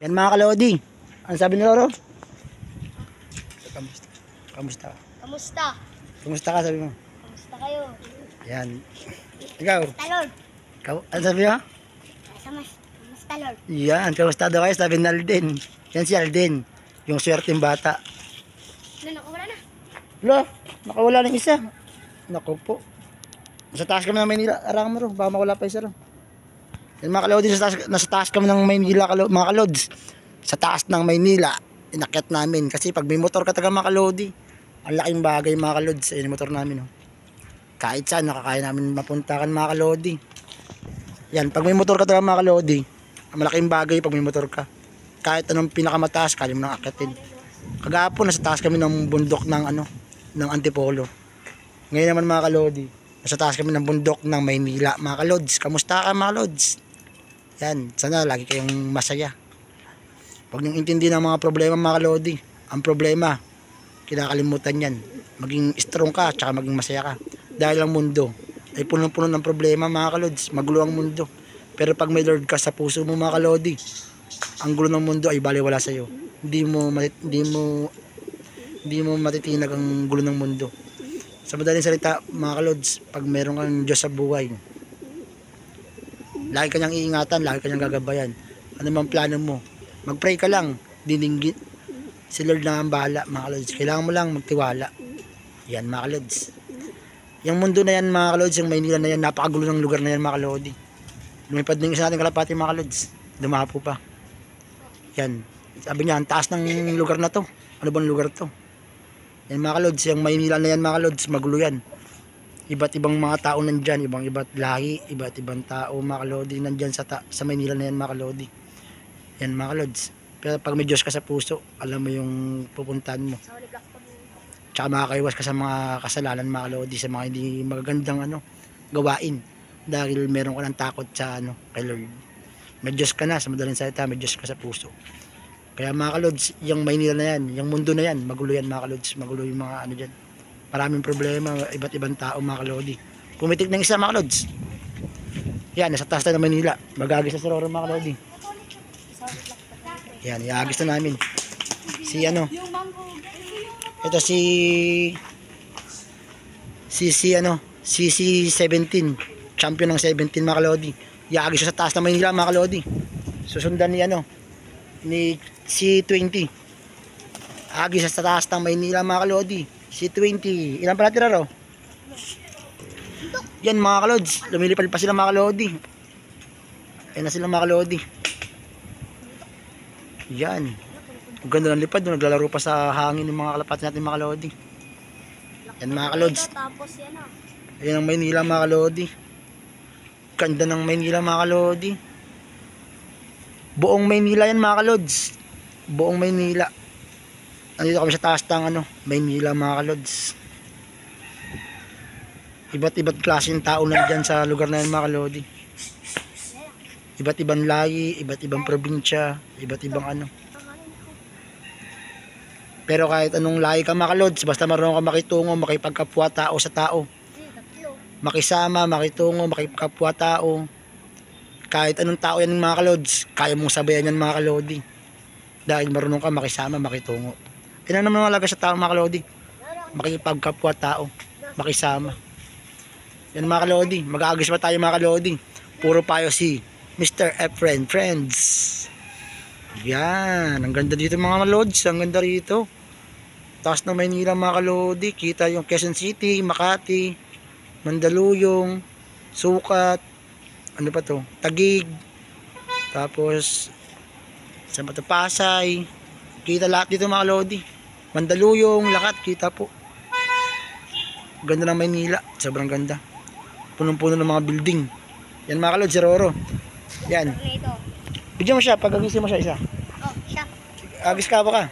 Yan mga kalodi. Ano sabi ni Loro? Kamusta? Kamusta? Kamusta? Kamusta ka sabi mo? Kamusta kayo? Yan. Ikaw? Kamusta, Lord? Ano sabi mo? Kamusta, Lord? Yan. Kamusta daw kayo? Sabi ni Alden. Yan si Alden. Yung swerteng bata. Nakawala na. Lo, nakawala ng isa. Naku po. Nasa taas kami ng Maynila. Arang mo ro. Baka makawala pa isa ro. Yan mga kalodi. Nasa taas kami ng Maynila mga kalods. Sa taas ng Maynila. Inakyat namin. Kasi pag may motor ka taga mga kalodi. Ang laking bagay mga kalods. Ayun yung motor namin. Oh. Kahit saan nakakaya namin mapuntakan mga kalodi. Yan. Pag may motor ka taga mga kalodi. Ang malaking bagay pag may motor ka. Kahit anong pinakamataas. Kaya mo nang akyatin. Kagapon nasa taas kami ng bundok ng ng Antipolo. Ngayon naman mga kalodi, nasa taas kami ng bundok ng Maynila mga kalods. Kamusta ka mga kalods? Yan, sana lagi kayong masaya. Huwag niyong intindihin ang mga problema mga kalodi. Ang problema, kinakalimutan yan. Maging strong ka, tsaka maging masaya ka. Dahil ang mundo ay punong-puno ng problema mga kalods. Magulo ang mundo. Pero pag may Lord ka sa puso mo mga kalodi, ang gulo ng mundo ay baliwala sa iyo. Hindi mo matitinag ang gulo ng mundo. Sa madaling salita mga kalods, pag meron kang Diyos sa buhay, lagi kanyang iingatan, lagi kanyang gagabayan. Ano mang plano mo, mag-pray ka lang, dininggit si Lord na ang bahala mga kalods. Kailangan mo lang magtiwala. Yan mga kalods. Yung mundo na yan mga kalods, yung Maynila na yan, napakagulo ng lugar na yan mga kalodi. Lumipad ng isa natin kalapati mga kalods, dumapo pa. Yan, sabi niya, ang taas ng lugar na to. Ano bang lugar to? Yan mga kalods, yung Maynila na yan mga kalods, magulo yan. Iba't ibang mga tao nandyan, iba't lahi, iba't ibang tao mga kalodi nandyan sa Maynila na yan mga kalodi. Yan mga kalods. Pero pag may Diyos ka sa puso, alam mo yung pupuntahan mo. Tsaka makakaiwas ka sa mga kasalanan mga kalodi, sa mga hindi magagandang gawain. Dahil meron ka ng takot sa kay Lord. May Diyos ka na, sa madaling salita, may Diyos ka sa puso. Kaya mga kalods, yung Maynila na yan, yung mundo na yan, magulo yan mga kalods, magulo yung mga dyan. Maraming problema, iba't ibang tao mga kalodi. Pumitik ng isa mga kalods. Yan, nasa taas na ng Maynila. Magagis na sa Roro mga kalodi. Yan, iagis na namin. Si ito si 17, champion ng 17 mga kalodi. Iagis sa taas ng Maynila mga kalodi. Susundan ni C20. Agis sa taas ng Maynila mga kalodi. C20. Ilan pa natira ro? Yan mga kalods. Lumilipad pa sila mga kalodi. Ayan na sila mga kalodi. Yan. Ang ganda ng lipad. Naglalaro pa sa hangin ng mga kalapati natin mga kalodi. Yan mga kalods. Ayan ang Maynila mga kalodi. Ganda ng Maynila mga kalodi. Buong Maynila yan mga kalods. Buong Maynila. Nandito kami sa taas ng Maynila mga kalods. Iba't klaseng tao nandyan sa lugar na yan mga kalodi. Iba't ibang lahi, iba't ibang probinsya, iba't ibang Pero kahit anong lahi ka mga kalods, basta marunong ka makitungo, makipagkapwa tao sa tao. Makisama, makitungo, makipagkapwa tao. Kahit anong tao yan mga kalods, kaya mong sabayan yan mga kalodi. Dahil marunong ka makisama, makitungo. Yan naman malaga sa tao mga kalodi. Makipagkapwa tao, makisama. Yan mga kalodi, mag-aagis pa tayo mga kalodi. Puro payo si Mr. Efren Friends. Yan, ang ganda dito mga kalods, ang ganda rito. Taas ng Maynila mga kalodi, kita yung Quezon City, Makati, Mandaluyong, Sukat, Taguig, tapos sa Pasay, kita lahat dito mga kalodi. Mandaluyong, lahat kita po. Ganda ng Maynila, sobrang ganda. Punong-puno ng mga building. Yan mga kalodi, si Roro. Yan. Bigyan mo siya, pag agisin mo siya isa. Oh, siya. Agis ka ba ka?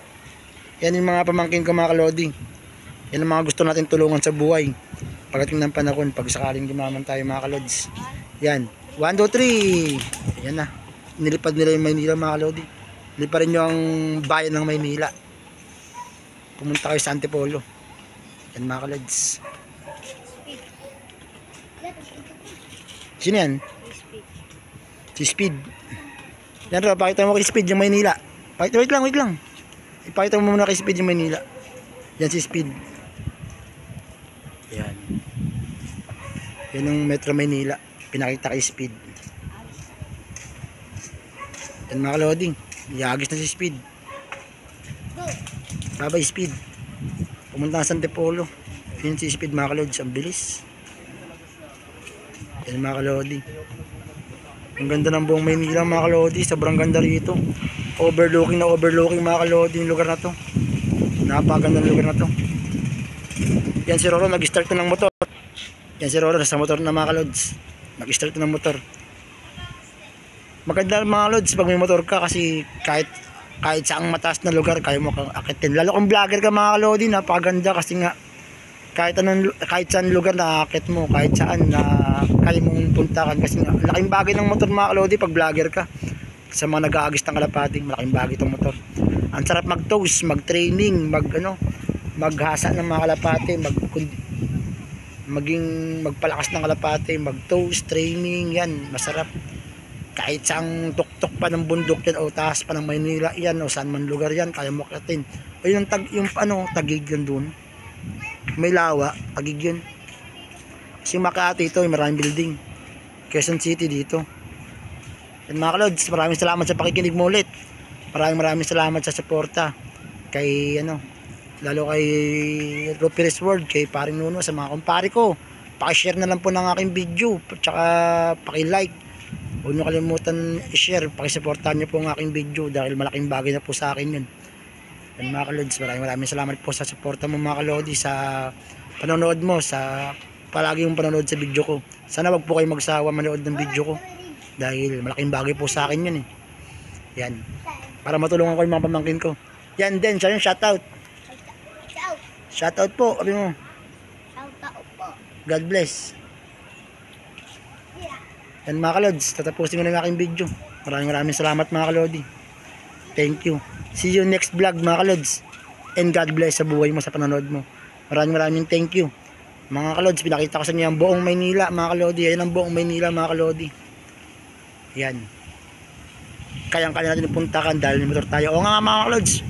Yan yung mga pamangkin ko mga kalodi. Yan ang mga gusto natin tulungan sa buhay. Pagdating ng panahon, pag sakaling gumaman tayo mga kalods. Yan. 1, 2, 3. Yan na. Nilipad nila yung Maynila mga kalodi. Niliparin nyo ang bayan ng Maynila. Pumunta kayo sa Antipolo. Yan mga kalods. Sino yan? Si Speed. Yan Ro, pakita mo kay Speed yung Maynila. Pakita, wait lang. Ipakita mo muna kay Speed yung Maynila. Yan si Speed. Yan. Yan yung Metro Maynila. Pinakita kay Speed. Yan mga kaloding. Yagis na si Speed. Babay Speed. Pumunta sa Antipolo. Yan si Speed mga kalods. Ang bilis. Yan mga kaloding. Ang ganda ng buong Maynila mga kalodi. Sobrang ganda rito. Overlooking mga kalodi yung lugar na to. Napakaganda ng lugar na to. Yan si Roro nag-start na ng motor. Yan si Roro nasa motor na mga kalods. Nag-start na ng motor. Maganda mga kalods pag may motor ka kasi kahit saang mataas na lugar kaya mo kang akitin. Lalo kung vlogger ka mga kalodi, napakaganda kasi nga kahit saan lugar na akit mo, kahit saan na kaya mong puntakan kasi nga laking bagay ng motor mga kalodi pag vlogger ka. Sa mga nag-aagis ng kalapati, malaking bagay itong motor. Ang sarap mag-toast, mag-training, maghasa ng mga kalapati, magpalakas ng kalapati, mag-toast, training, yan, masarap. Kahit saang tuktok pa ng bundok yan o taas pa ng Maynila yan o saan man lugar yan, kaya mo akitin. O yung Taguig yan dun. May lawa, Taguig yun. Kasi Makati ito, maraming building. Quezon City dito. Yan mga kalods, maraming salamat sa pakikinig mo ulit. Maraming salamat sa suporta. Kay lalo kay Rupiris World, kay Paring Nuno, sa mga kumpare ko. Paki-share na lang po ng aking video. Tsaka paki-like. Huwag nyo kalimutan i-share. Paki-supportahan nyo po ang aking video dahil malaking bagay na po sa akin yun. Yan mga kalods, maraming salamat po sa suporta mo mga kalodi, sa panonood mo, sa palagi yung panonood sa video ko. Sana wag po kayo magsawa manood ng video ko dahil malaking bagay po sa akin yun eh. Yan, para matulungan ko yung mga pamangkin ko. Yan din, siya yung shoutout. Shoutout po, sabi mo. Shoutout po. God bless. Yan mga kalods, tatapusin ko na yung aking video. Maraming salamat mga kalodi. Thank you. See you next vlog mga kalods. And God bless sa buhay mo, sa panonood mo. Maraming thank you. Mga kalods, pinakita ko sa inyo ang buong Maynila mga kalodi. Ayan ang buong Maynila mga kalodi. Yan. Kayang-kaya natin puntakan dahil may motor tayo. O nga mga kalods.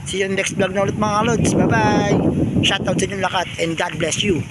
See you next vlog na ulit mga kalods. Bye bye. Shoutout sa inyong lahat and God bless you.